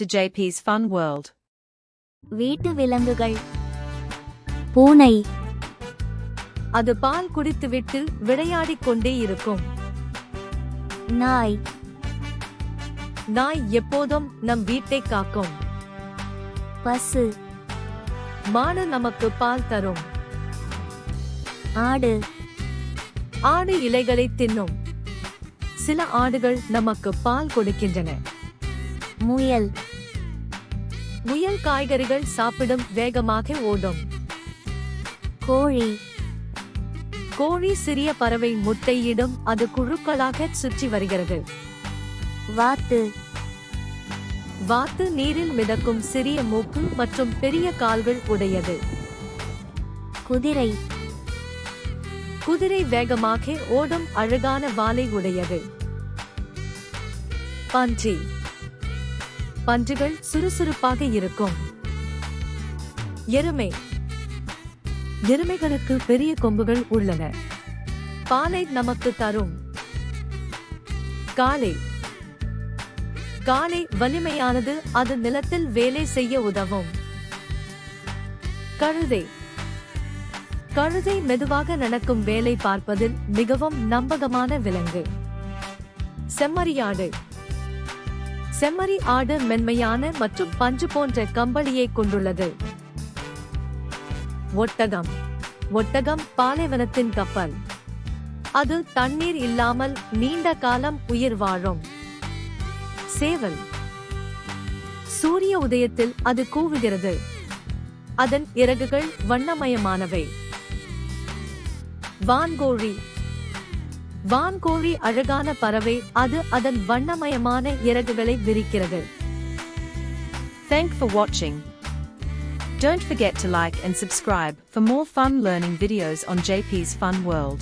to JP's Fun World. வீட்டு விலங்குகள். பூனை. அது பால் குடித்துவிட்டு விளையாடிக் கொண்டே இருக்கும். நாய். நாய் எப்போதும் நம் வீட்டை காக்கும். பசு. மாடு நமக்கு பால் தரும். ஆடு. ஆடு இலைகளை தின்னும். சில ஆடுகள் நமக்கு பால் கொடுக்கின்றன. முயல். முயல் காய்கறிகள் சாப்பிடும் வேகமாக ஓடும். கோழி. கோழி சிறிய பறவை முட்டையிடும், அது குழுக்களாக சுற்றி வருகிறது. வாத்து. வாத்து நீரில் மிதக்கும், சிறிய மூக்கு மற்றும் பெரிய கால்கள் உடையது. குதிரை. குதிரை வேகமாக ஓடும், அழகான வாலை உடையது. பன்றி. பன்றிகள் சுறுசுறுப்பாக இருக்கும். எருமை. எருமைகளுக்கு பெரிய கொம்புகள் உள்ளன. பாலை நமக்கு தரும். காளை. காளை வலிமையானது, அது நிலத்தில் வேலை செய்ய உதவும். கழுதை. கழுதை மெதுவாக நடக்கும், வேலை பார்ப்பதில் மிகவும் நம்பகமான விலங்கு. செம்மறியாடு. செம்மறி ஆடு மென்மையான மற்றும் பஞ்சு போன்ற கம்பளியை கொண்டுள்ளது. ஒட்டகம். ஒட்டகம் பாலைவனத்தின் கப்பல். அது தண்ணீர் இல்லாமல் நீண்ட காலம் உயிர் வாழும். சேவல். சூரிய உதயத்தில் அது கூவுகிறது. அதன் இறகுகள் வண்ணமயமானவை. வான்கோழி. வான்கோழி அழகான பறவை, அது அதன் வண்ணமயமான இறகுகளை விரிக்கிறது. Thanks for watching. Don't forget to like and subscribe for more fun learning videos on JP's Fun World.